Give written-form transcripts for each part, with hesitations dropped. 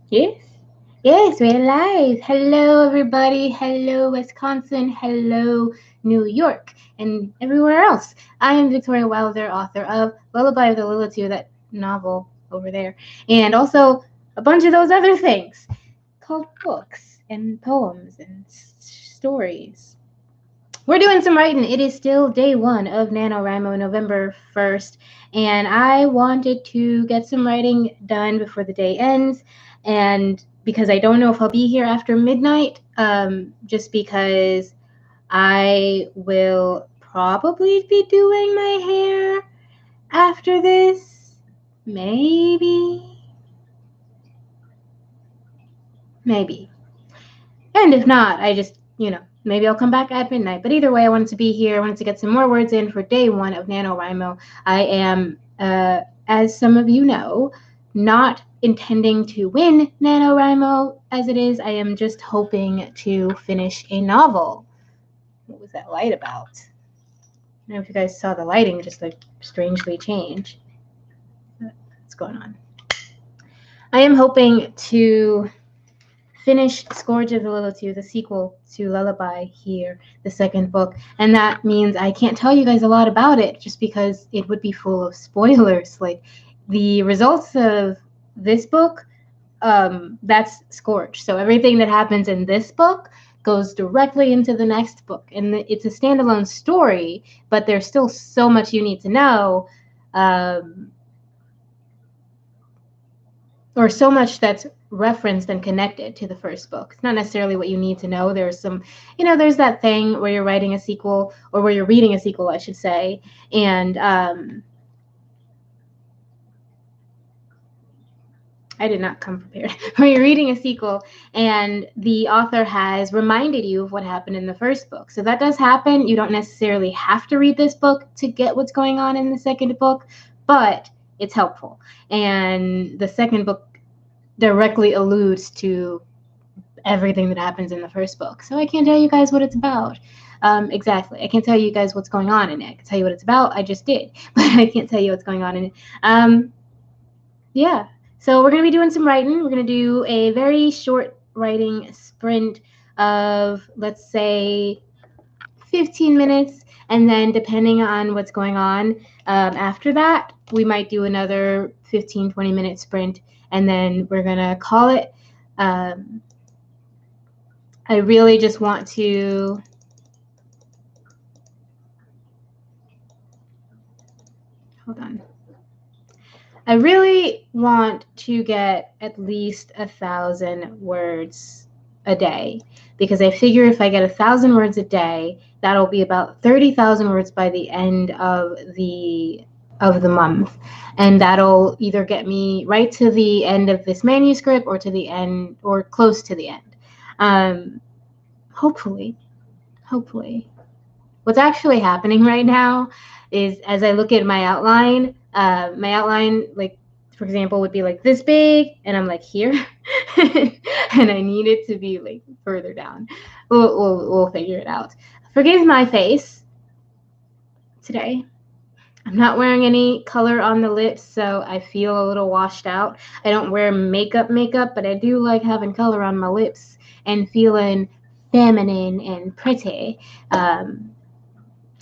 Yes. Yes, we're live. Hello, everybody. Hello, Wisconsin. Hello, New York, and everywhere else. I am Victoria Wilder, author of Lullaby of the Lilitude, that novel over there, and also a bunch of those other things called books and poems and stories. We're doing some writing. It is still day one of NaNoWriMo, November 1st, and I wanted to get some writing done before the day ends. And because I don't know if I'll be here after midnight, just because I will probably be doing my hair after this. Maybe. Maybe. And if not, I just, maybe I'll come back at midnight. But either way, I wanted to be here. I wanted to get some more words in for day one of NaNoWriMo. I am, as some of you know, not intending to win NaNoWriMo as it is. I am just hoping to finish a novel. What was that light about? I don't know if you guys saw the lighting just like strangely change. What's going on? I am hoping to finish Scourge of the Lilitude, the sequel to Lullaby here, the second book. And that means I can't tell you guys a lot about it just because it would be full of spoilers. Like the results of this book, that's Scourge. So everything that happens in this book goes directly into the next book. And it's a standalone story, but there's still so much you need to know. Or so much that's referenced and connected to the first book. It's not necessarily what you need to know. There's some, there's that thing where you're writing a sequel, or where you're reading a sequel, I should say, and I did not come prepared. When you're reading a sequel and the author has reminded you of what happened in the first book. So that does happen. You don't necessarily have to read this book to get what's going on in the second book, but it's helpful. And the second book directly alludes to everything that happens in the first book. So I can't tell you guys what it's about. Exactly. I can't tell you guys what's going on in it. I can tell you what it's about. I just did. But I can't tell you what's going on in it. Yeah. So we're going to be doing some writing. We're going to do a very short writing sprint of, let's say, 15 minutes. And then depending on what's going on after that, we might do another 15, 20-minute sprint. And then we're going to call it. I really just want to hold on. I really want to get at least 1,000 words a day, because I figure if I get 1,000 words a day, that'll be about 30,000 words by the end of the month, and that'll either get me right to the end of this manuscript or to the end or close to the end. Hopefully. What's actually happening right now is, as I look at my outline, like, for example, would be like this big, and I'm like here, and I need it to be like further down. We'll figure it out. Forgive my face today. I'm not wearing any color on the lips, so I feel a little washed out. I don't wear makeup, but I do like having color on my lips and feeling feminine and pretty.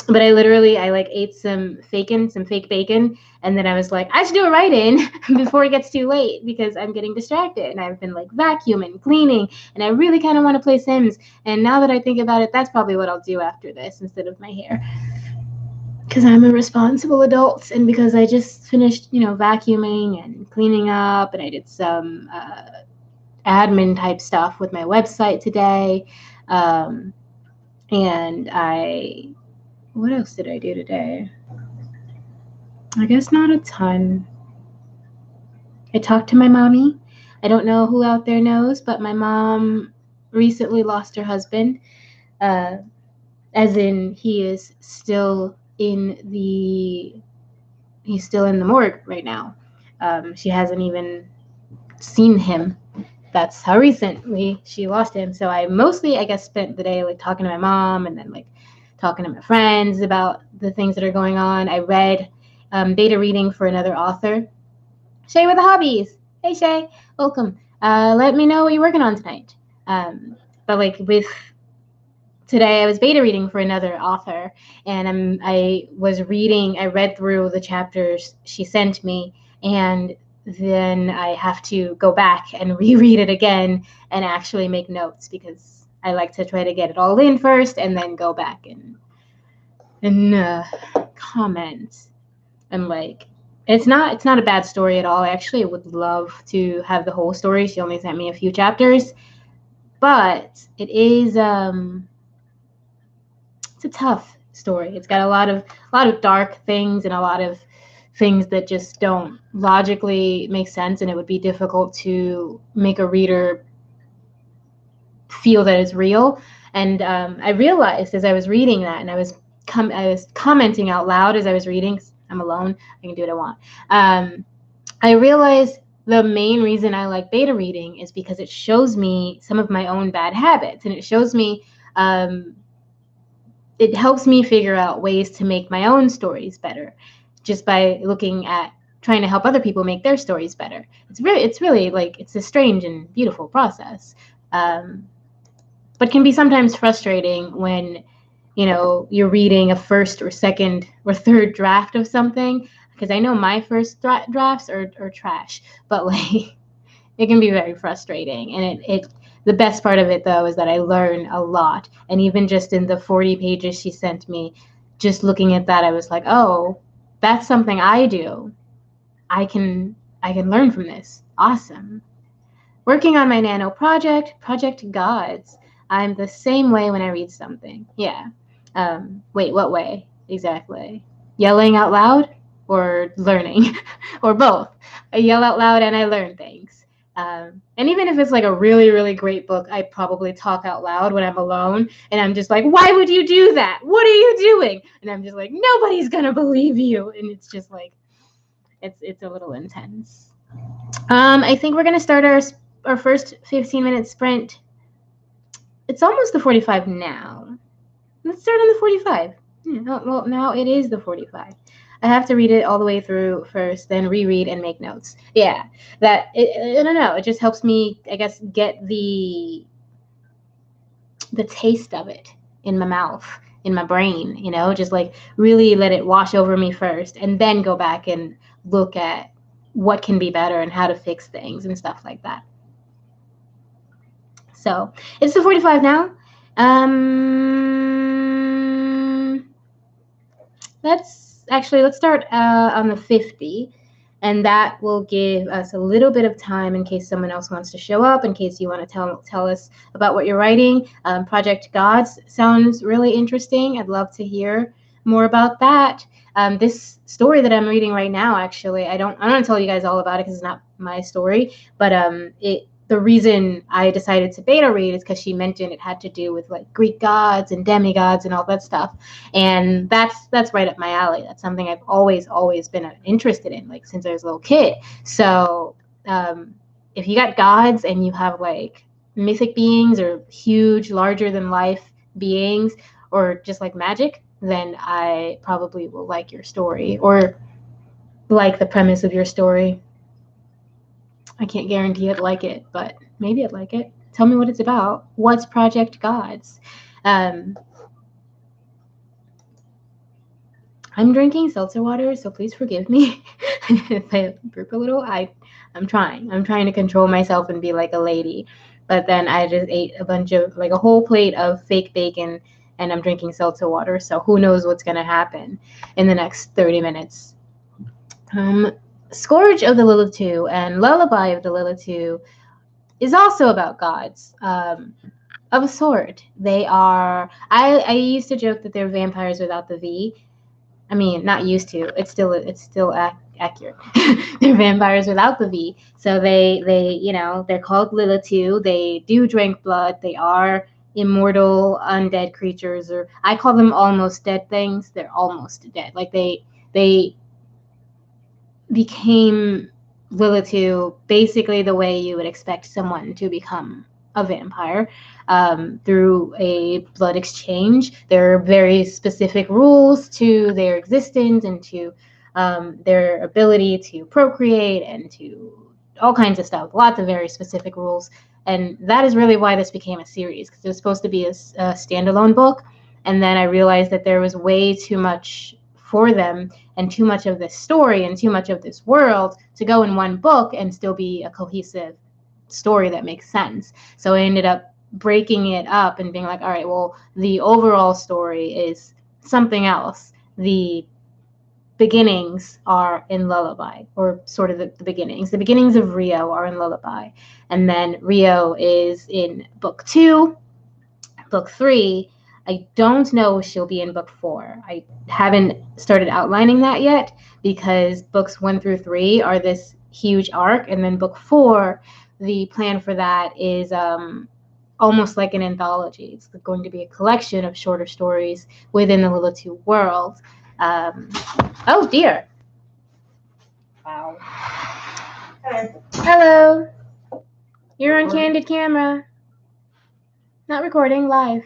But I like ate some fake bacon, and then I was like, I should do a write-in before it gets too late, because I'm getting distracted, and I've been like vacuuming, cleaning, and I really kind of want to play Sims. And now that I think about it, that's probably what I'll do after this instead of my hair, because I'm a responsible adult, and because I just finished, vacuuming and cleaning up, and I did some admin type stuff with my website today, and what else did I do today? I guess not a ton. I talked to my mommy. I don't know who out there knows, but my mom recently lost her husband. As in, he's still in the morgue right now. She hasn't even seen him. That's how recently she lost him. So I mostly, I guess, spent the day like talking to my mom, and then like talking to my friends about the things that are going on. I read beta reading for another author, Shay with the Hobbies. Hey Shay, welcome. let me know what you're working on tonight. But like with today, I was beta reading for another author, and I read through the chapters she sent me, and then I have to go back and reread it again and actually make notes, because I like to try to get it all in first and then go back and comment. And like, it's not a bad story at all. I actually would love to have the whole story. She only sent me a few chapters, but it is it's a tough story. It's got a lot of dark things and a lot of things that just don't logically make sense, and it would be difficult to make a reader feel that it's real. And I realized as I was reading that, and I was commenting out loud as I was reading. I'm alone. I can do what I want. I realized the main reason I like beta reading is because it shows me some of my own bad habits, and it shows me it helps me figure out ways to make my own stories better, just by looking at trying to help other people make their stories better. It's really like, it's a strange and beautiful process, but can be sometimes frustrating when you're reading a first or second or third draft of something, because I know my first drafts are trash, but like it can be very frustrating. And the best part of it, though, is that I learn a lot. And even just in the 40 pages she sent me, just looking at that, I was like, oh, that's something I do. I can learn from this. Awesome. Working on my nano project, Project Gods. I'm the same way when I read something. Yeah. Wait, what way exactly? Yelling out loud or learning? Or both? I yell out loud and I learn things. And even if it's like a really, really great book, I probably talk out loud when I'm alone, and I'm just like, why would you do that? What are you doing? And I'm just like, nobody's gonna believe you. And it's just like, it's a little intense. I think we're gonna start our first 15-minute sprint. It's almost the 45 now. Let's start on the 45. Yeah, well, now it is the 45. I have to read it all the way through first, then reread and make notes. Yeah, I don't know. It just helps me, I guess, get the taste of it in my mouth, in my brain, just like really let it wash over me first, and then go back and look at what can be better and how to fix things and stuff like that. So it's the 45 now. Let's start on the 50, and that will give us a little bit of time in case someone else wants to show up, in case you want to tell us about what you're writing. Project Gods sounds really interesting. I'd love to hear more about that. This story that I'm reading right now, actually, I don't want to tell you guys all about it because it's not my story, but the reason I decided to beta read is because she mentioned it had to do with like Greek gods and demigods and all that stuff. And that's right up my alley. That's something I've always been interested in, like since I was a little kid. So if you got gods and you have like mythic beings or huge, larger than life beings, or just like magic, then I probably will like your story, or like the premise of your story. I can't guarantee I'd like it, but maybe I'd like it. Tell me what it's about. What's Project Gods? I'm drinking seltzer water, so please forgive me if I burp a little. I'm trying. I'm trying to control myself and be like a lady. But then I just ate a whole plate of fake bacon, and I'm drinking seltzer water, so who knows what's going to happen in the next 30 minutes. Scourge of the Lilitu and Lullaby of the Lilitu is also about gods of a sort. They are, I used to joke that they're vampires without the V. I mean, not used to. It's still accurate. They're vampires without the V. So they they're called Lilitu. They do drink blood. They are immortal undead creatures, or I call them almost dead things. They're almost dead. Like they became Lilitu basically the way you would expect someone to become a vampire, through a blood exchange. There are very specific rules to their existence and to their ability to procreate and to all kinds of stuff, lots of very specific rules. And that is really why this became a series, because it was supposed to be a standalone book. And then I realized that there was way too much for them and too much of this story and too much of this world to go in one book and still be a cohesive story that makes sense. So I ended up breaking it up and being like, all right, well, the overall story is something else. The beginnings are in Lullaby, or sort of the beginnings. The beginnings of Rio are in Lullaby. And then Rio is in book 2. Book 3, I don't know if she'll be in book 4. I haven't started outlining that yet because books 1 through 3 are this huge arc. And then book 4, the plan for that is almost like an anthology. It's going to be a collection of shorter stories within the Lilitu world. Oh dear. Wow. Hello. You're on Candid Camera. Not recording, live.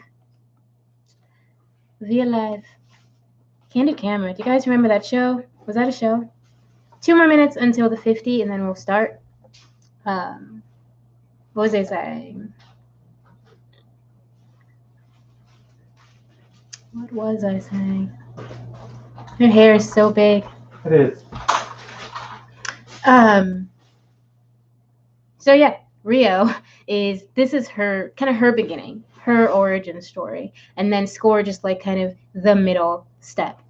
Via live. Candid Camera. Do you guys remember that show? Was that a show? 2 more minutes until the 50 and then we'll start. What was I saying? What was I saying? Your hair is so big. It is. So yeah, Rio this is her kind of her beginning, her origin story, and then Score just like kind of the middle step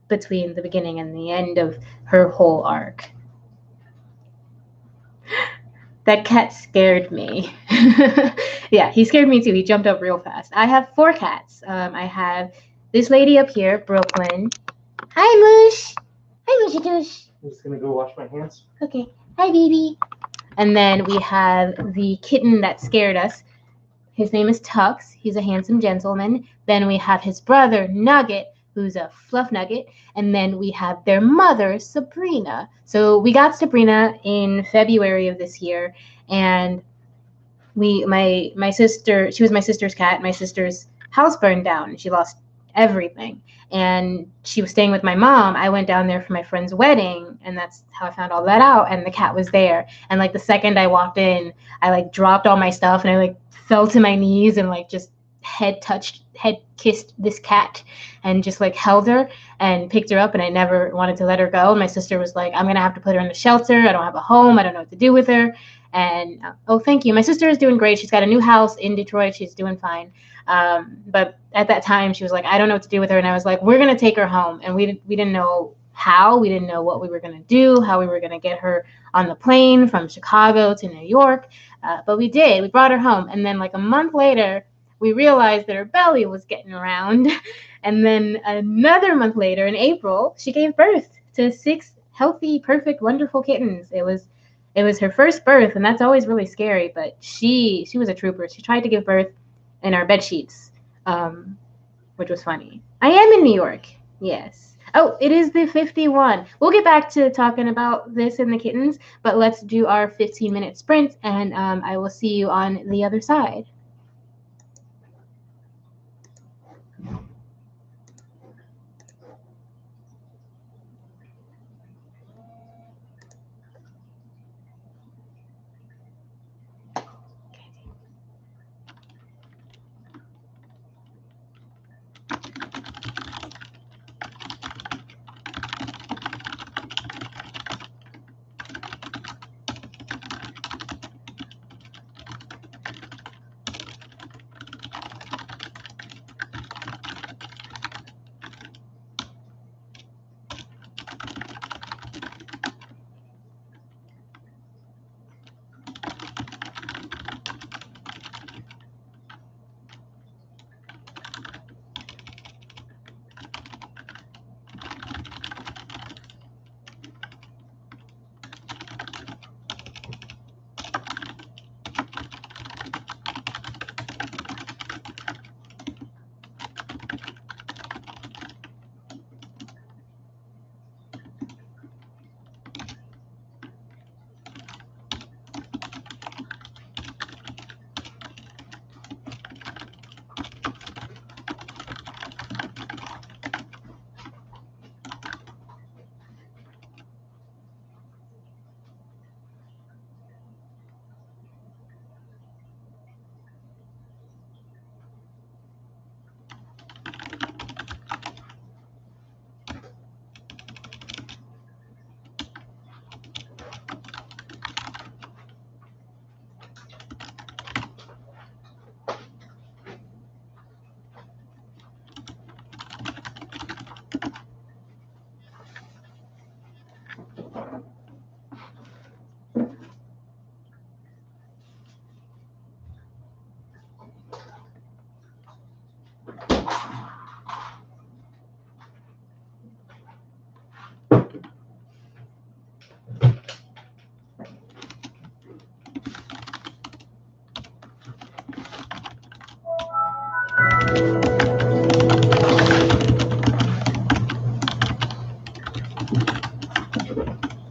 between the beginning and the end of her whole arc. That cat scared me. Yeah, he scared me too. He jumped up real fast. I have 4 cats. I have this lady up here, Brooklyn. Hi, Mush. Hi, Mushy Tush. I'm just gonna go wash my hands. Okay. Hi, baby. And then we have the kitten that scared us. His name is Tux. He's a handsome gentleman. Then we have his brother, Nugget, who's a fluff nugget. And then we have their mother, Sabrina. So we got Sabrina in February of this year. And my sister, she was my sister's cat. My sister's house burned down. She lost everything. And she was staying with my mom. I went down there for my friend's wedding, and that's how I found all that out. And the cat was there. And like the second I walked in, I like dropped all my stuff and I like fell to my knees and like just head kissed this cat and just like held her and picked her up, and I never wanted to let her go. And my sister was like, I'm gonna have to put her in the shelter. I don't have a home. I don't know what to do with her. And oh, thank you. My sister is doing great. She's got a new house in Detroit. She's doing fine. But at that time, she was like, I don't know what to do with her. And I was like, we're going to take her home. And we didn't know how. We didn't know what we were going to do, how we were going to get her on the plane from Chicago to New York. But we did. We brought her home. And then like a month later, we realized that her belly was getting around. And then another month later, in April, she gave birth to 6 healthy, perfect, wonderful kittens. It was her first birth, and that's always really scary. But she was a trooper. She tried to give birth in our bed sheets, which was funny. I am in New York. Yes. Oh, it is the 51. We'll get back to talking about this and the kittens, but let's do our 15-minute sprint, and I will see you on the other side.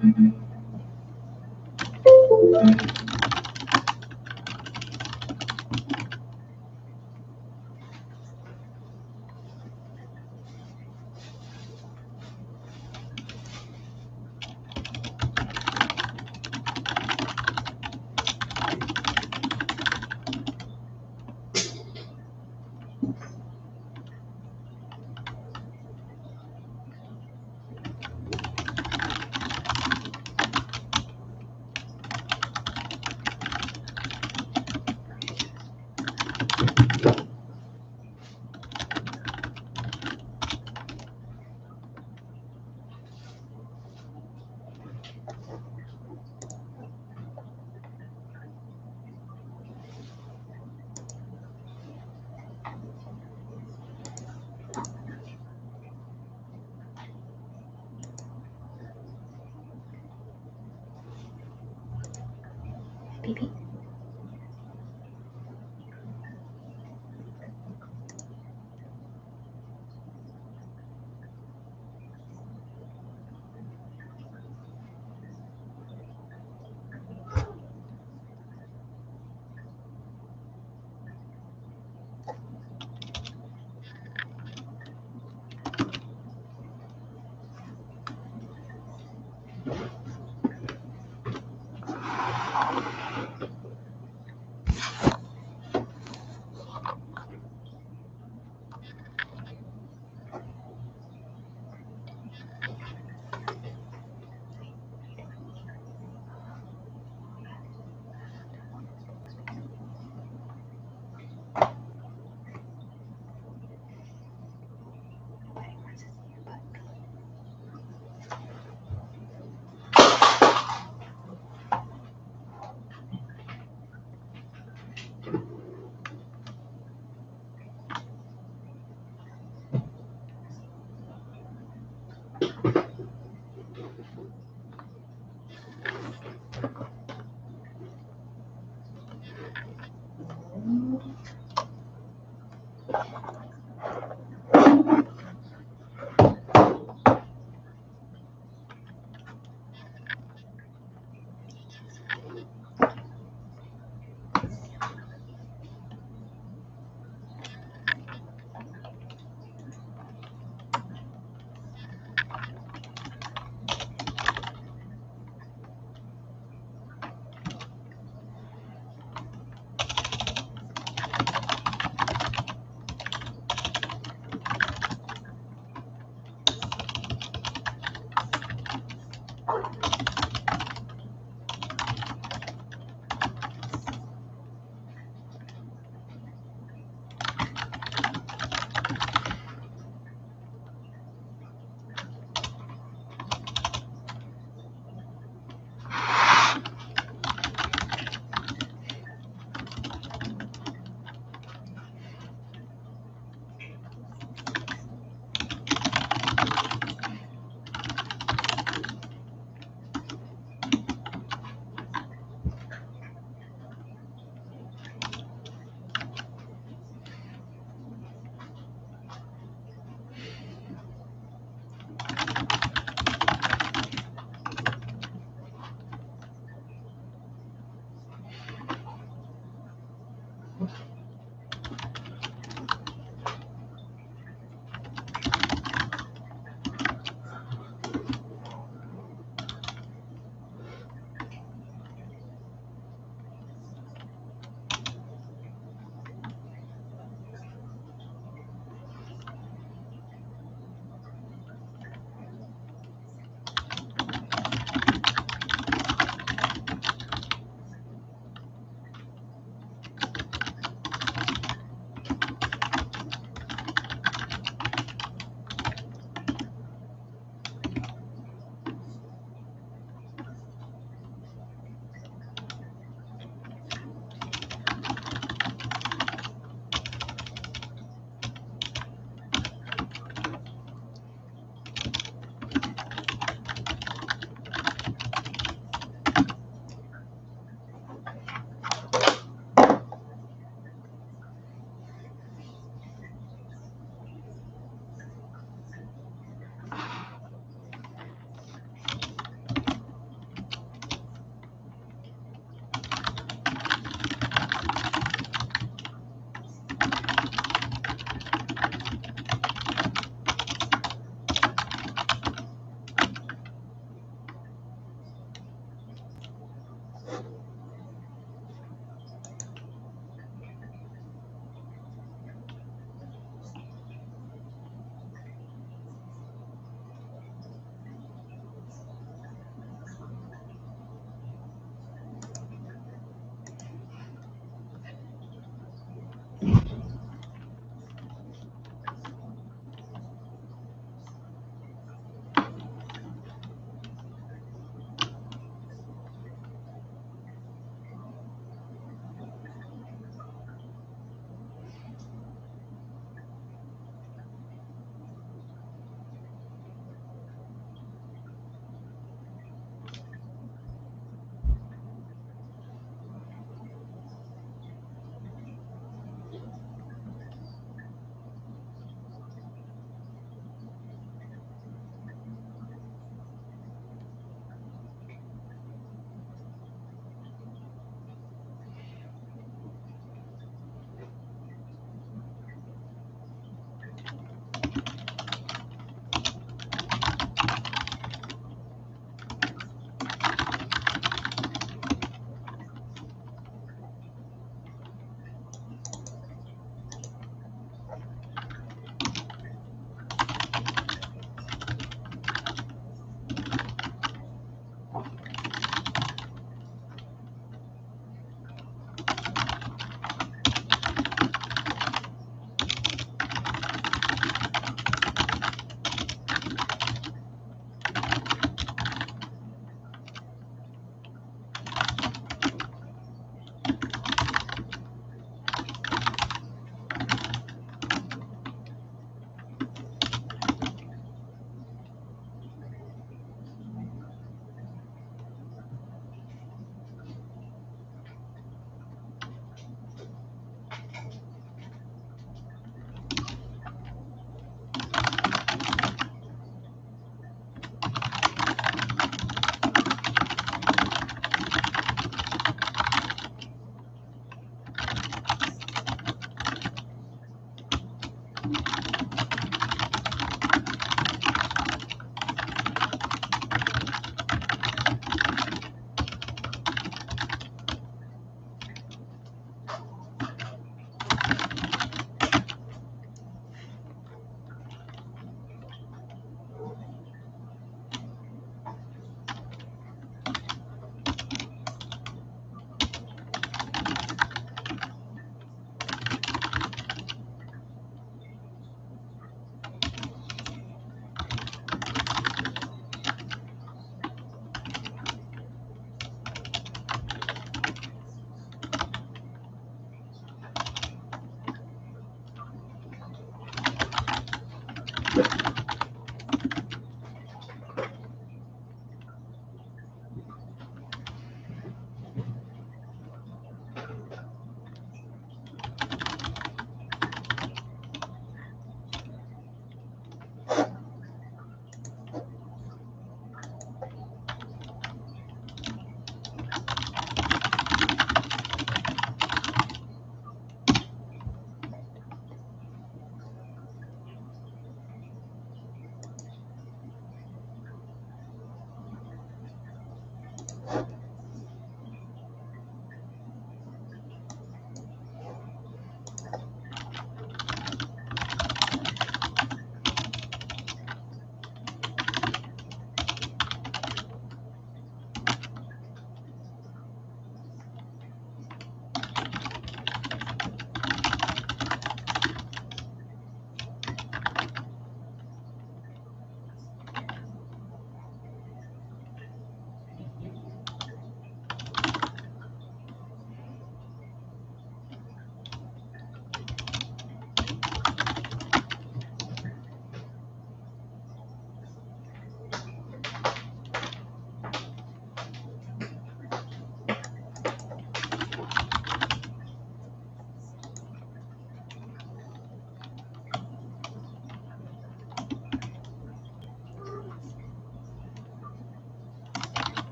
Baby.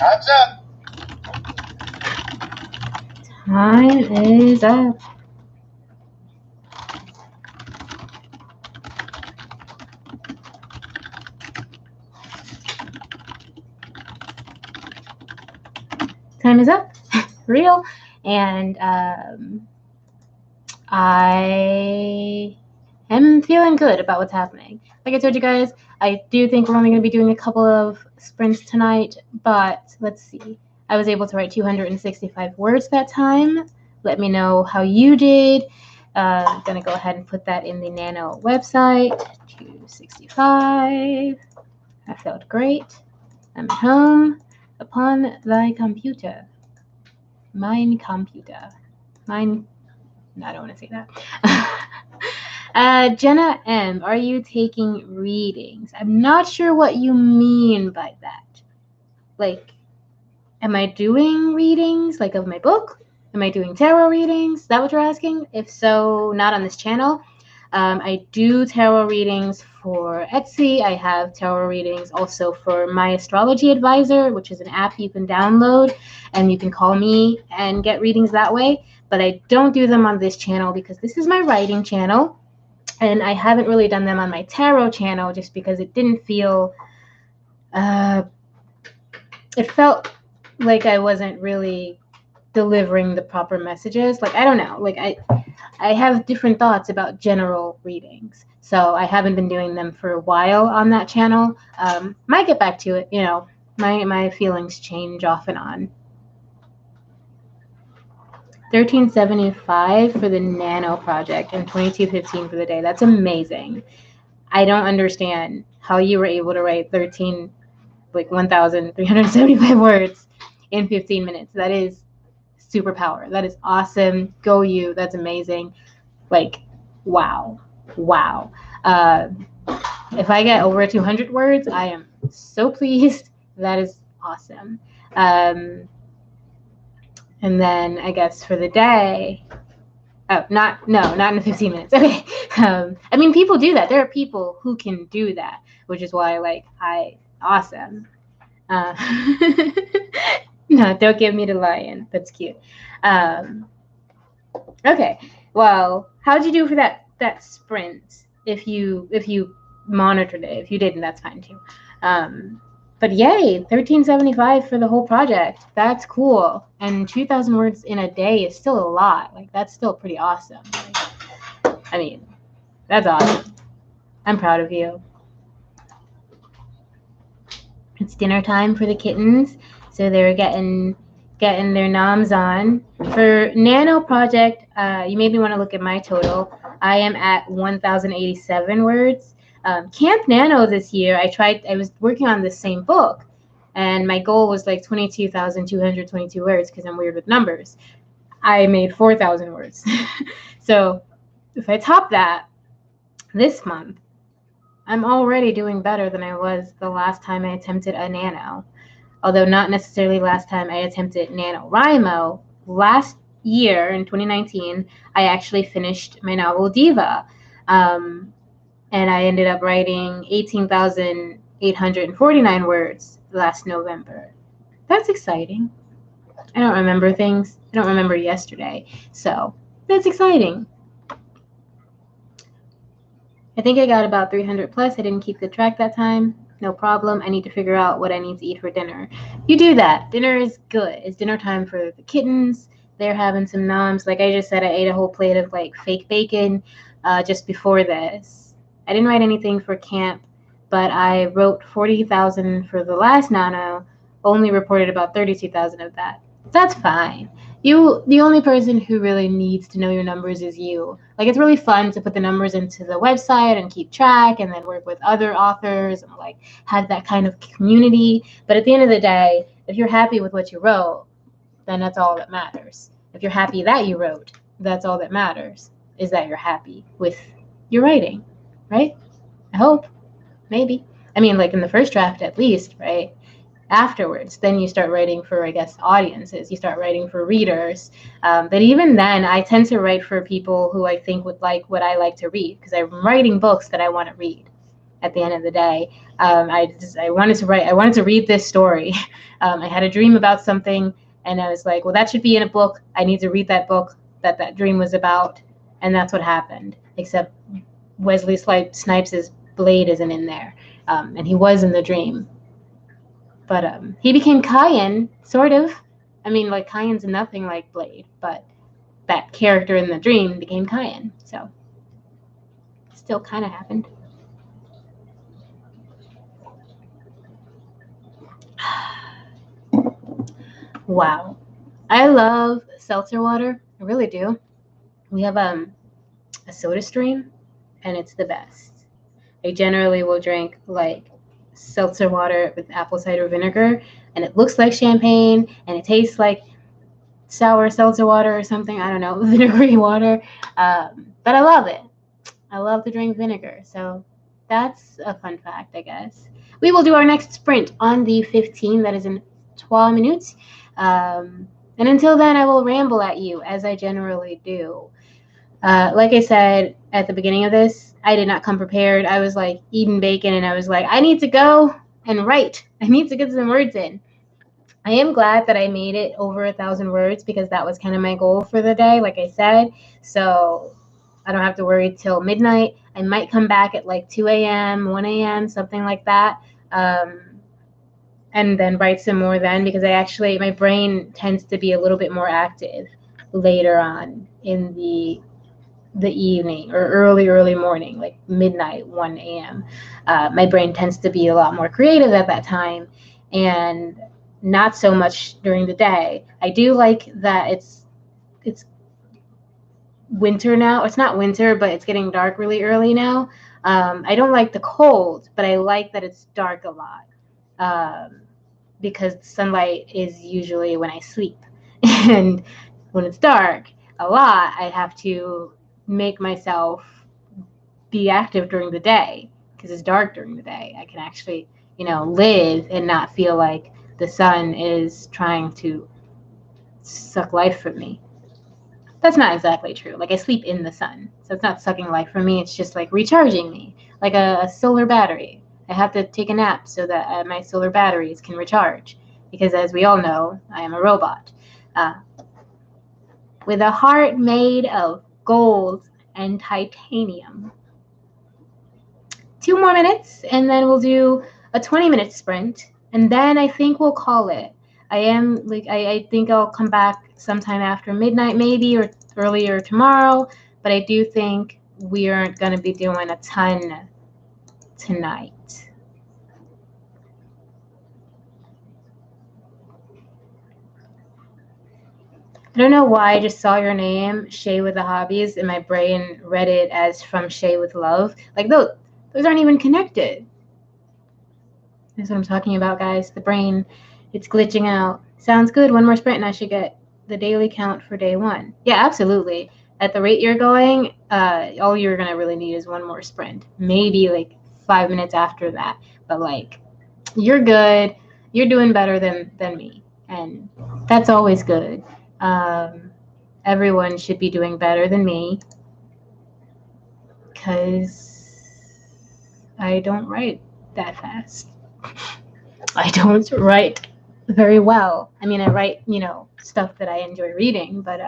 Time's up. Time is up. Time is up. Real. And I am feeling good about what's happening. Like I told you guys, I do think we're only going to be doing a couple of sprints tonight, but let's see. I was able to write 265 words that time. Let me know how you did. I'm going to go ahead and put that in the Nano website. 265. I felt great. I'm at home upon thy computer. Mine computer. Mine. No, I don't want to say that. Jenna M, are you taking readings? I'm not sure what you mean by that. Like, am I doing readings, like of my book? Am I doing tarot readings? Is that what you're asking? If so, not on this channel. I do tarot readings for Etsy. I have tarot readings also for My Astrology Advisor, which is an app you can download, and you can call me and get readings that way. But I don't do them on this channel because this is my writing channel. And I haven't really done them on my tarot channel just because it didn't feel, it felt like I wasn't really delivering the proper messages. Like, I don't know, like I have different thoughts about general readings. So I haven't been doing them for a while on that channel. Might get back to it, you know, my feelings change off and on. 1375 for the Nano project and 2215 for the day. That's amazing. I don't understand how you were able to write 1,375 words in 15 minutes. That is superpower. That is awesome. Go you. That's amazing. Like, wow. Wow. If I get over 200 words, I am so pleased. That is awesome. And then I guess for the day, not in the 15 minutes. Okay. I mean, people do that. There are people who can do that, which is why, like, awesome. No, don't give me the lion. That's cute. Okay. Well, how'd you do for that sprint? If you monitored it. If you didn't, that's fine too. But yay, 1375 for the whole project. That's cool. And 2,000 words in a day is still a lot. Like, that's still pretty awesome. Like, I mean, that's awesome. I'm proud of you. It's dinner time for the kittens, so they're getting their noms on. For Nano project, you made me want to look at my total. I am at 1,087 words. Camp Nano this year, I was working on the same book, and my goal was like 22,222 words because I'm weird with numbers. I made 4,000 words. So if I top that this month, I'm already doing better than I was the last time I attempted a nano. Although not necessarily last time I attempted NaNoWriMo. Last year, in 2019, I actually finished my novel Diva. And I ended up writing 18,849 words last November. That's exciting. I don't remember things. I don't remember yesterday. So that's exciting. I think I got about 300 plus. I didn't keep good track that time. No problem. I need to figure out what I need to eat for dinner. You do that. Dinner is good. It's dinner time for the kittens. They're having some noms. Like I just said, I ate a whole plate of like fake bacon just before this. I didn't write anything for camp, but I wrote 40,000 for the last nano. Only reported about 32,000 of that. That's fine. The only person who really needs to know your numbers is you. Like it's really fun to put the numbers into the website and keep track and then work with other authors and like have that kind of community. But at the end of the day, if you're happy with what you wrote, then that's all that matters. If you're happy that you wrote, that's all that matters, is that you're happy with your writing, right? I hope. Maybe. I mean, like in the first draft at least, right? Afterwards, then you start writing for, I guess, audiences. You start writing for readers. But even then, I tend to write for people who I think would like what I like to read, because I'm writing books that I want to read. At the end of the day, I wanted to write. I wanted to read this story. I had a dream about something, and I was like, well, that should be in a book. I need to read that book that dream was about, and that's what happened. Except Wesley Snipes' blade isn't in there, and he was in the dream. But he became Cayenne, sort of. I mean, like, Cayenne's nothing like Blade, but that character in the dream became Cayenne. So, still kind of happened. Wow. I love seltzer water. I really do. We have a soda stream, and it's the best. I generally will drink, like, seltzer water with apple cider vinegar, and it looks like champagne and it tastes like sour seltzer water or something. I don't know, vinegary water. But I love it. I love to drink vinegar. So that's a fun fact, I guess. We will do our next sprint on the 15. That is in 12 minutes. And until then, I will ramble at you as I generally do. Like I said at the beginning of this, I did not come prepared. I was like eating bacon and I was like, I need to go and write. I need to get some words in. I am glad that I made it over 1,000 words because that was kind of my goal for the day, like I said. So I don't have to worry till midnight. I might come back at like 2 a.m., 1 a.m., something like that. And then write some more then, because my brain tends to be a little bit more active later on in the evening or early morning, like midnight, 1 a.m. My brain tends to be a lot more creative at that time and not so much during the day. I do like that it's winter now. It's not winter, but it's getting dark really early now. I don't like the cold, but I like that it's dark a lot because sunlight is usually when I sleep. And when it's dark a lot, I have to make myself be active during the day because it's dark during the day. I can actually, live and not feel like the sun is trying to suck life from me. That's not exactly true. Like I sleep in the sun, so it's not sucking life from me. It's just like recharging me, like a solar battery. I have to take a nap so that my solar batteries can recharge because, as we all know, I am a robot. With a heart made of gold and titanium. 2 more minutes, and then we'll do a 20-minute sprint, and then I think we'll call it. I think I'll come back sometime after midnight maybe, or earlier tomorrow, but I do think we aren't going to be doing a ton tonight. I don't know why I just saw your name, Shay with the Hobbies, and my brain read it as From Shay with Love. Like, those aren't even connected. That's what I'm talking about, guys. The brain, it's glitching out. Sounds good. One more sprint, and I should get the daily count for day 1. Yeah, absolutely. At the rate you're going, all you're going to really need is one more sprint. Maybe, like, 5 minutes after that. But like, you're good. You're doing better than me, and that's always good. Everyone should be doing better than me because I don't write that fast. I don't write very well. I mean, I write, stuff that I enjoy reading, but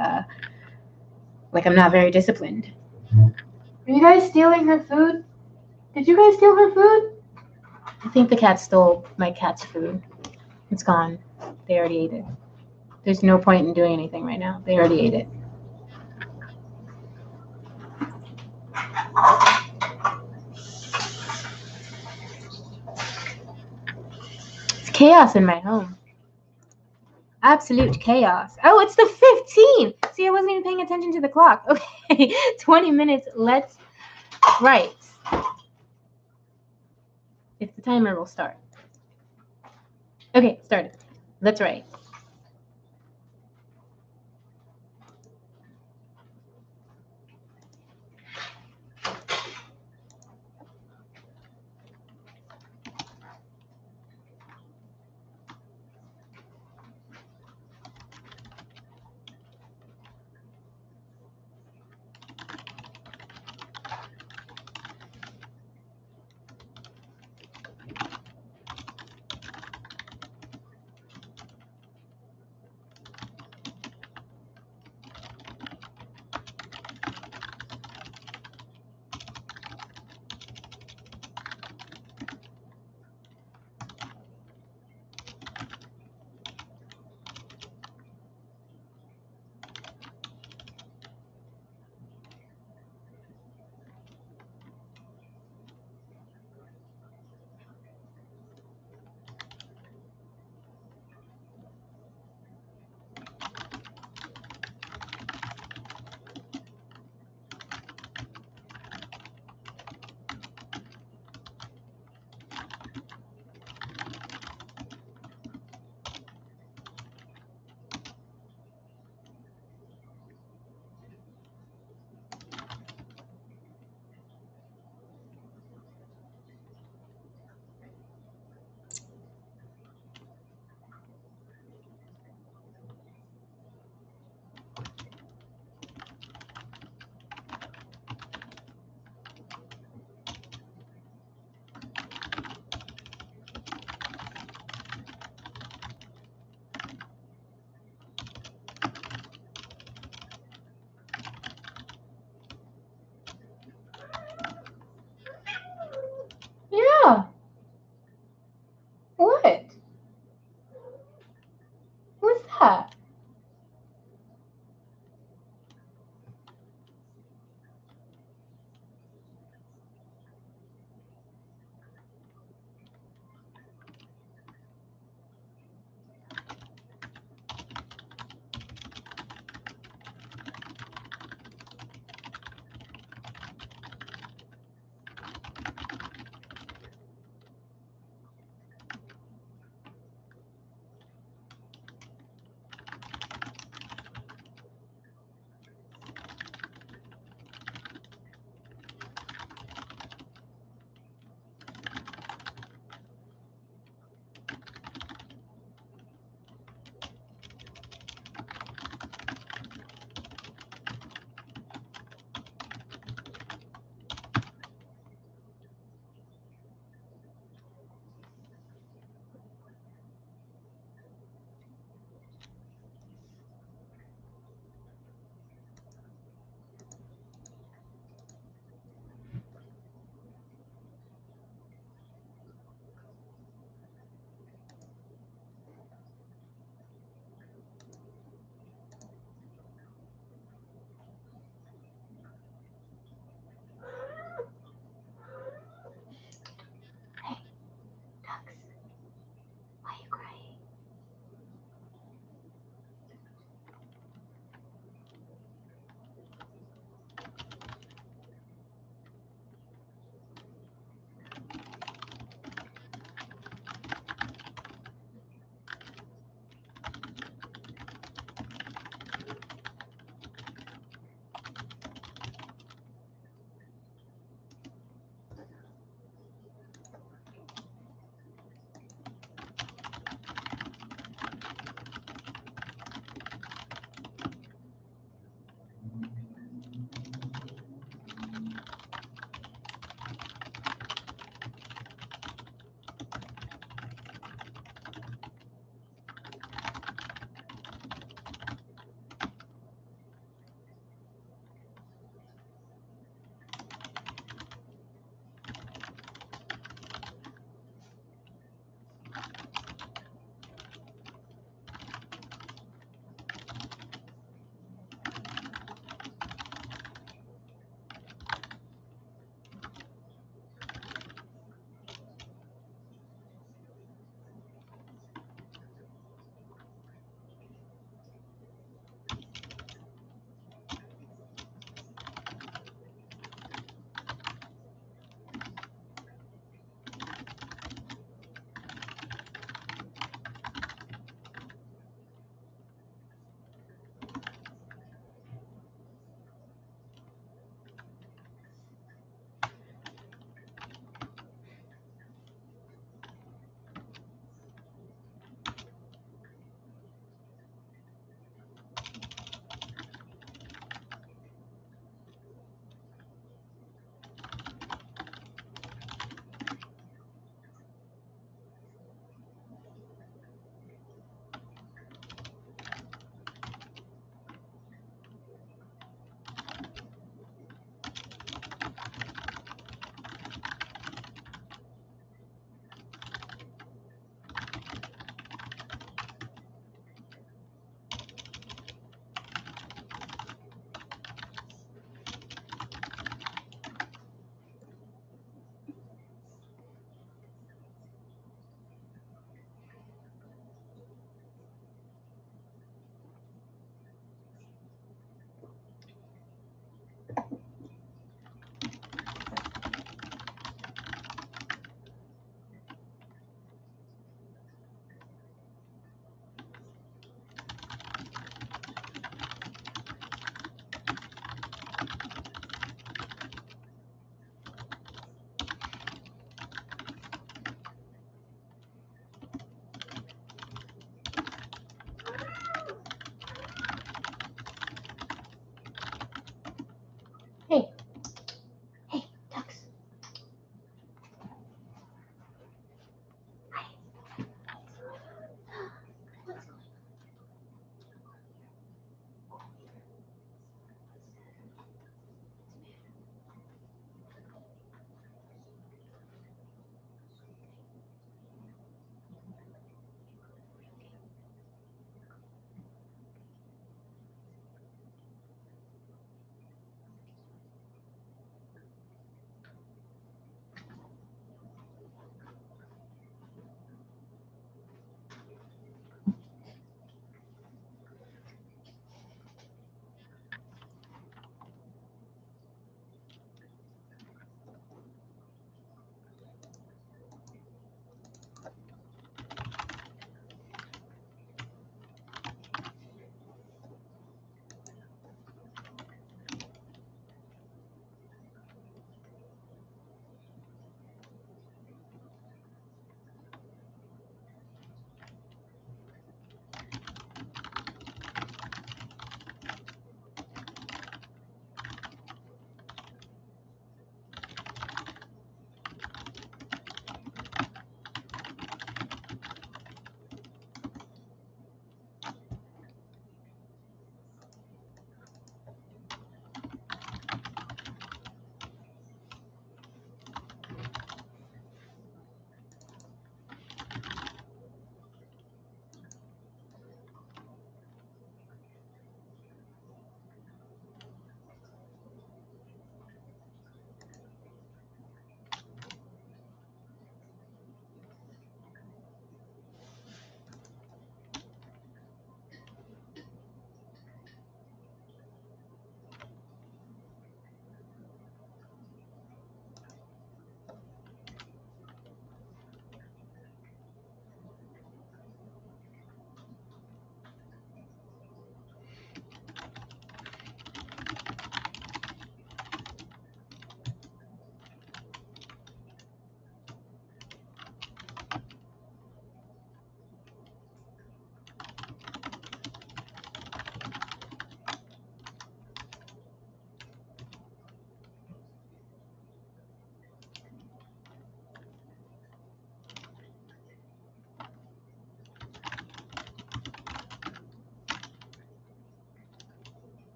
like I'm not very disciplined. Are you guys stealing her food? Did you guys steal her food? I think the cat stole my cat's food. It's gone. They already ate it. There's no point in doing anything right now. They already ate it. It's chaos in my home. Absolute chaos. Oh, it's the 15th. See, I wasn't even paying attention to the clock. Okay, 20 minutes. Let's write. If the timer will start. Okay, started. Let's write.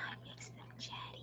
What makes them chatty?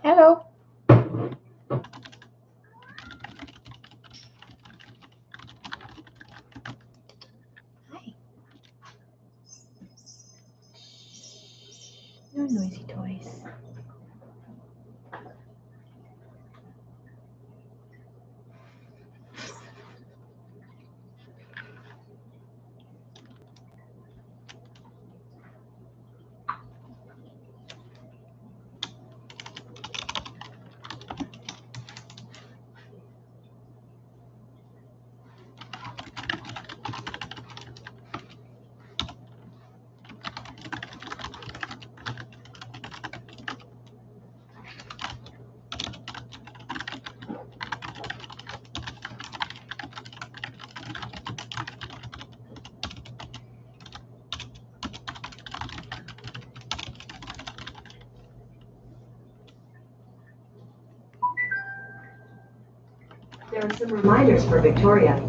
Hello. Hi. No noisy toys. There are some reminders for Victoria.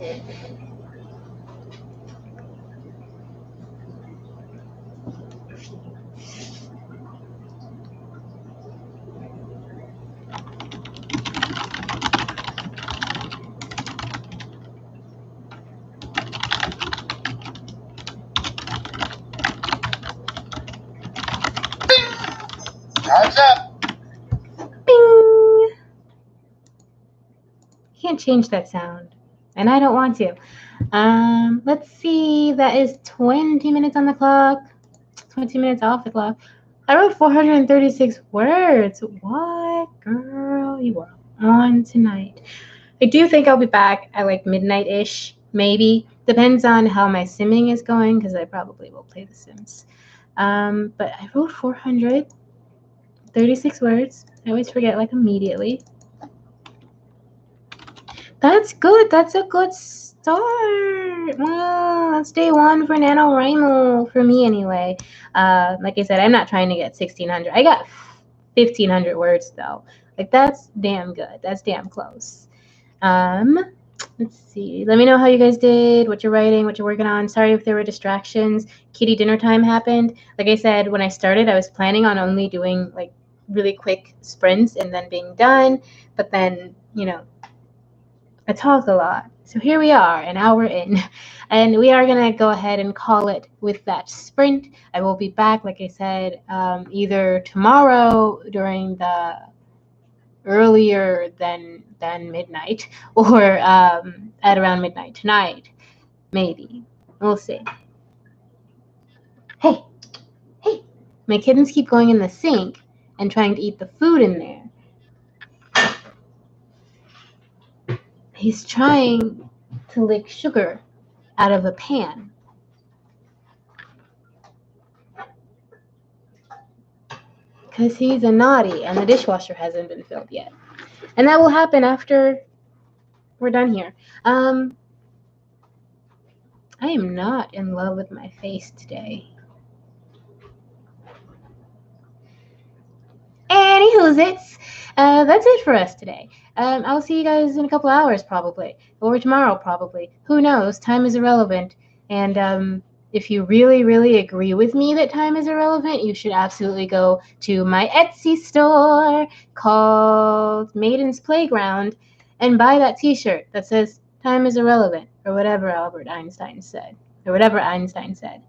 Time's up. Bing! Can't change that sound, and I don't want to. Let's see. That is 20 minutes on the clock. 20 minutes off the clock. I wrote 436 words. What, girl? You are on tonight. I do think I'll be back at like midnight-ish, maybe. Depends on how my simming is going, because I probably will play The Sims. But I wrote 436 words. I always forget like immediately. That's good. That's a good start. That's day one for NaNoWriMo, for me anyway. Like I said, I'm not trying to get 1,600. I got 1,500 words, though. Like, that's damn good. That's damn close. Let's see. Let me know how you guys did, what you're writing, what you're working on. Sorry if there were distractions. Kitty dinner time happened. Like I said, when I started, I was planning on only doing, like, really quick sprints and then being done. But then, you know, I talk a lot. So here we are, an hour in, and we are going to go ahead and call it with that sprint. I will be back, like I said, either tomorrow during the earlier than midnight, or at around midnight tonight, maybe. We'll see. Hey, my kittens keep going in the sink and trying to eat the food in there. He's trying to lick sugar out of a pan. Because he's a naughty and the dishwasher hasn't been filled yet. And that will happen after we're done here. I am not in love with my face today. Anywho's that's it for us today. I'll see you guys in a couple hours probably, or tomorrow probably. Who knows? Time is irrelevant. And if you really, really agree with me that time is irrelevant, you should absolutely go to my Etsy store called Maiden's Playground and buy that t-shirt that says time is irrelevant, or whatever Albert Einstein said, or whatever Einstein said.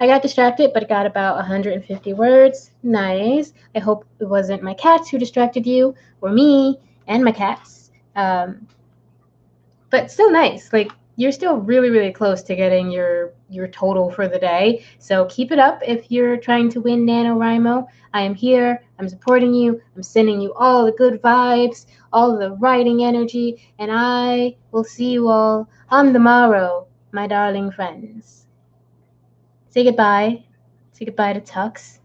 I got distracted, but got about 150 words. Nice. I hope it wasn't my cats who distracted you, or me and my cats. But still nice. Like, you're still really, really close to getting your total for the day. So keep it up if you're trying to win NaNoWriMo. I am here. I'm supporting you. I'm sending you all the good vibes, all the writing energy, and I will see you all on the morrow, my darling friends. Say goodbye. Say goodbye to Tux.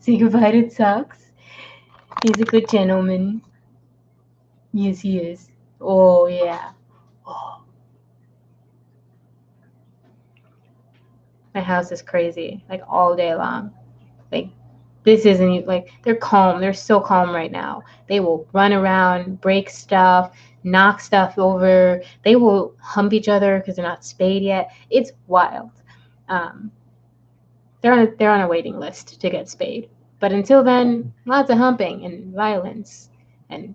Say goodbye to Tux. He's a good gentleman. Yes, he is. Oh, yeah. Oh. My house is crazy, like all day long. Like, this isn't, like, they're calm. They're so calm right now. They will run around, break stuff, knock stuff over. They will hump each other because they're not spayed yet. It's wild. They're on a waiting list to get spayed. But until then, lots of humping and violence, and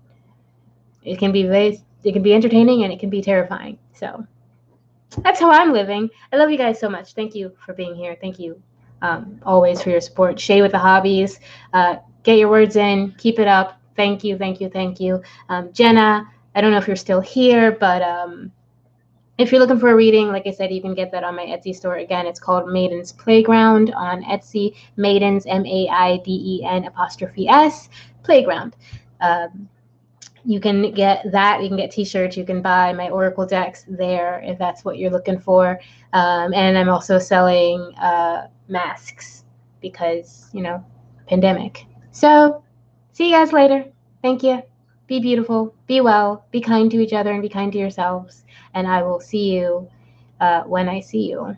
it can be entertaining and it can be terrifying. So that's how I'm living. I love you guys so much. Thank you for being here. Thank you always for your support. Shay with the hobbies. Get your words in. Keep it up. Thank you. Jenna, I don't know if you're still here, but if you're looking for a reading, like I said, you can get that on my Etsy store. Again, it's called Maiden's Playground on Etsy. Maidens, MAIDEN''S, Playground. You can get that. You can get t-shirts. You can buy my Oracle decks there if that's what you're looking for. And I'm also selling masks because, pandemic. So see you guys later. Thank you. Be beautiful. Be well. Be kind to each other and be kind to yourselves. And I will see you when I see you.